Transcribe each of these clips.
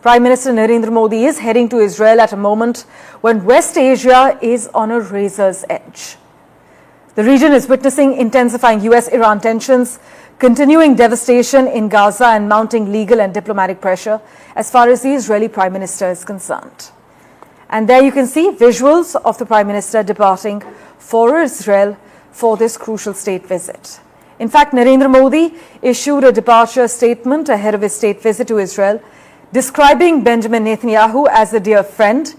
Prime Minister Narendra Modi is heading to Israel at a moment when West Asia is on a razor's edge. The region is witnessing intensifying US-Iran tensions, continuing devastation in Gaza and mounting legal and diplomatic pressure as far as the Israeli Prime Minister is concerned. And there you can see visuals of the Prime Minister departing for Israel for this crucial state visit. In fact, Narendra Modi issued a departure statement ahead of his state visit to Israel, describing Benjamin Netanyahu as a dear friend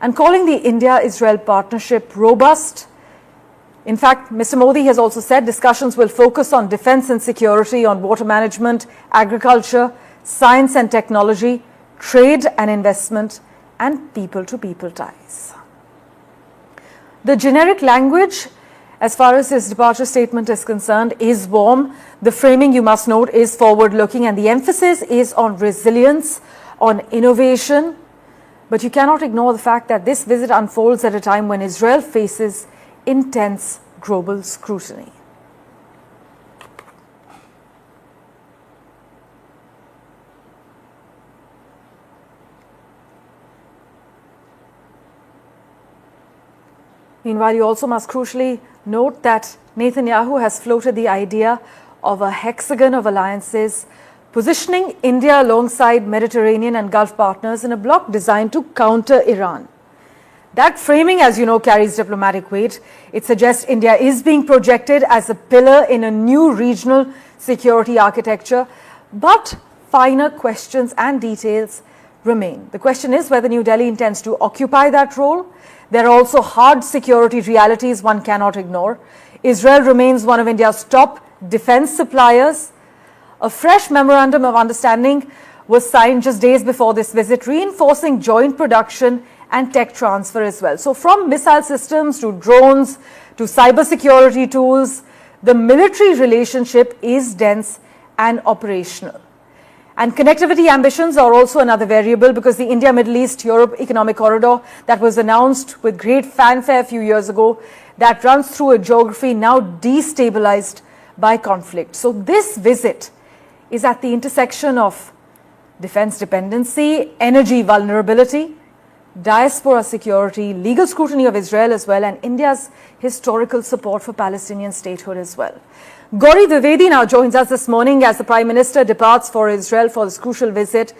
and calling the India-Israel partnership robust. In fact, Mr. Modi has also said discussions will focus on defense and security, on water management, agriculture, science and technology, trade and investment, and people-to-people ties. The generic language, as far as his departure statement is concerned, is warm. The framing, you must note, is forward-looking, and the emphasis is on resilience, on innovation. But you cannot ignore the fact that this visit unfolds at a time when Israel faces intense global scrutiny. Meanwhile, you also must crucially note that Netanyahu has floated the idea of a hexagon of alliances, positioning India alongside Mediterranean and Gulf partners in a bloc designed to counter Iran. That framing, as you know, carries diplomatic weight. It suggests India is being projected as a pillar in a new regional security architecture, but finer questions and details remain. The question is whether New Delhi intends to occupy that role. There are also hard security realities one cannot ignore. Israel remains one of India's top defense suppliers. A fresh memorandum of understanding was signed just days before this visit, reinforcing joint production and tech transfer as well. So from missile systems to drones to cybersecurity tools, the military relationship is dense and operational. And connectivity ambitions are also another variable, because the India-Middle East-Europe economic corridor that was announced with great fanfare a few years ago, that runs through a geography now destabilized by conflict. So this visit is at the intersection of defense dependency, energy vulnerability, diaspora security, legal scrutiny of Israel as well, and India's historical support for Palestinian statehood as well. Gauri Dwivedi now joins us this morning as the Prime Minister departs for Israel for this crucial visit.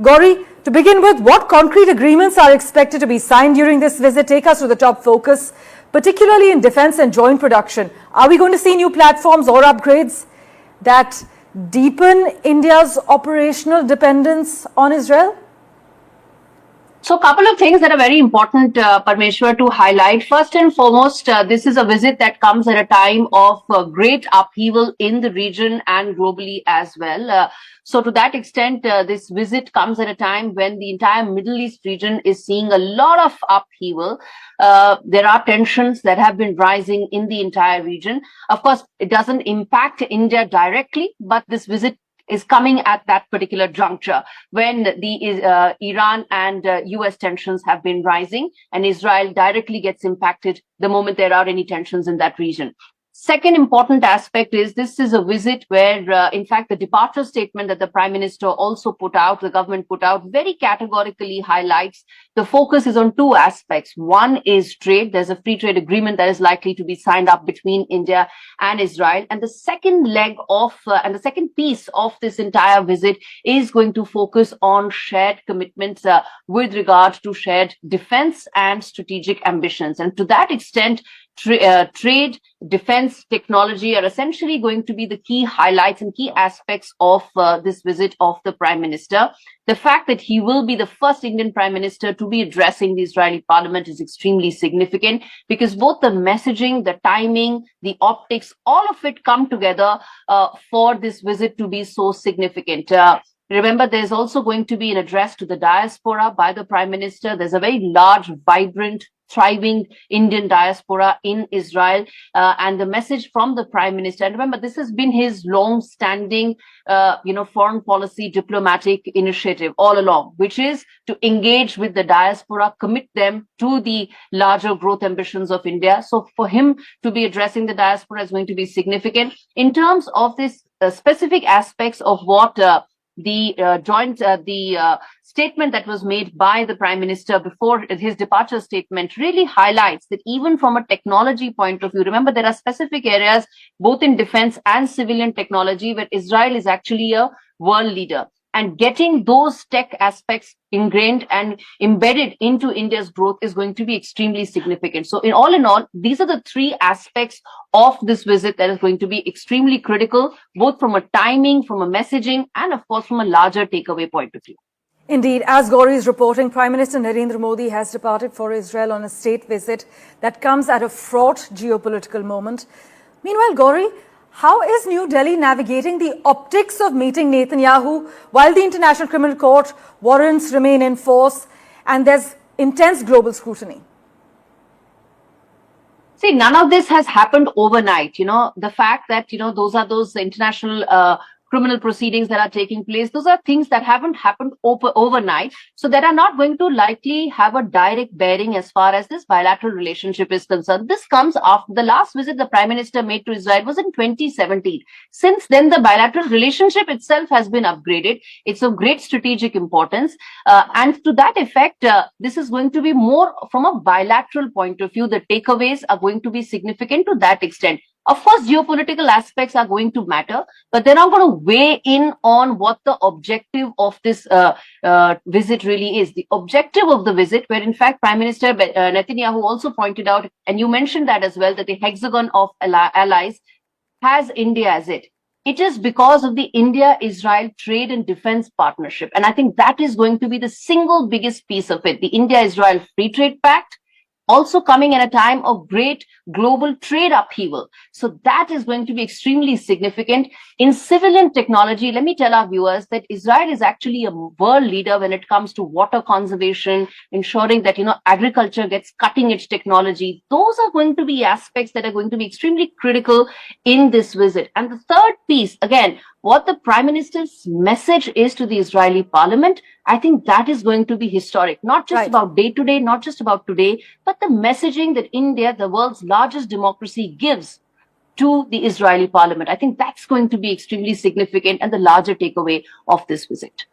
Gauri, to begin with, what concrete agreements are expected to be signed during this visit? Take us to the top focus, particularly in defense and joint production. Are we going to see new platforms or upgrades that deepen India's operational dependence on Israel? So a couple of things that are very important, Parmeshwar, to highlight. First and foremost, this is a visit that comes at a time of great upheaval in the region and globally as well. So to that extent, this visit comes at a time when the entire Middle East region is seeing a lot of upheaval. There are tensions that have been rising in the entire region. Of course, it doesn't impact India directly, but this visit is coming at that particular juncture when the Iran and US tensions have been rising, and Israel directly gets impacted the moment there are any tensions in that region. Second important aspect is this is a visit where, in fact, the departure statement that the Prime Minister also put out, the government put out, very categorically highlights the focus is on two aspects. One is trade. There's a free trade agreement that is likely to be signed up between India and Israel. And the second leg of, and the second piece of this entire visit is going to focus on shared commitments with regard to shared defense and strategic ambitions. And to that extent, trade, defense, technology are essentially going to be the key highlights and key aspects of this visit of the Prime Minister. The fact that he will be the first Indian Prime Minister to be addressing the Israeli Parliament is extremely significant, because both the messaging, the timing, the optics, all of it come together for this visit to be so significant. Remember, there's also going to be an address to the diaspora by the Prime Minister. There's a very large, vibrant, thriving Indian diaspora in Israel, and the message from the Prime Minister. And remember, this has been his long-standing, foreign policy diplomatic initiative all along, which is to engage with the diaspora, commit them to the larger growth ambitions of India. So for him to be addressing the diaspora is going to be significant. In terms of this specific aspects of what the joint statement that was made by the Prime Minister before his departure statement really highlights that even from a technology point of view, remember there are specific areas both in defense and civilian technology where Israel is actually a world leader. And getting those tech aspects ingrained and embedded into India's growth is going to be extremely significant. So in all, these are the three aspects of this visit that is going to be extremely critical, both from a timing, from a messaging, and of course, from a larger takeaway point of view. Indeed, as Gauri is reporting, Prime Minister Narendra Modi has departed for Israel on a state visit that comes at a fraught geopolitical moment. Meanwhile, Gauri, how is New Delhi navigating the optics of meeting Netanyahu while the International Criminal Court warrants remain in force and there's intense global scrutiny? See, none of this has happened overnight. The fact that, those international criminal proceedings that are taking place, those are things that haven't happened overnight. So that are not going to likely have a direct bearing as far as this bilateral relationship is concerned. This comes after the last visit the Prime Minister made to Israel was in 2017. Since then, the bilateral relationship itself has been upgraded. It's of great strategic importance. And to that effect, this is going to be more from a bilateral point of view. The takeaways are going to be significant to that extent. Of course, geopolitical aspects are going to matter, but they're not going to weigh in on what the objective of this visit really is. The objective of the visit, where in fact Prime Minister Netanyahu also pointed out, and you mentioned that as well, that the hexagon of allies has India as it. It is because of the India-Israel trade and defense partnership. And I think that is going to be the single biggest piece of it. The India-Israel Free Trade Pact, also coming at a time of great global trade upheaval. So that is going to be extremely significant. In civilian technology, let me tell our viewers that Israel is actually a world leader when it comes to water conservation, ensuring that, agriculture gets cutting edge technology. Those are going to be aspects that are going to be extremely critical in this visit. And the third piece, again, what the Prime Minister's message is to the Israeli parliament, I think that is going to be historic, not just about day to day, not just about today, but the messaging that India, the world's largest democracy, gives to the Israeli parliament. I think that's going to be extremely significant and the larger takeaway of this visit.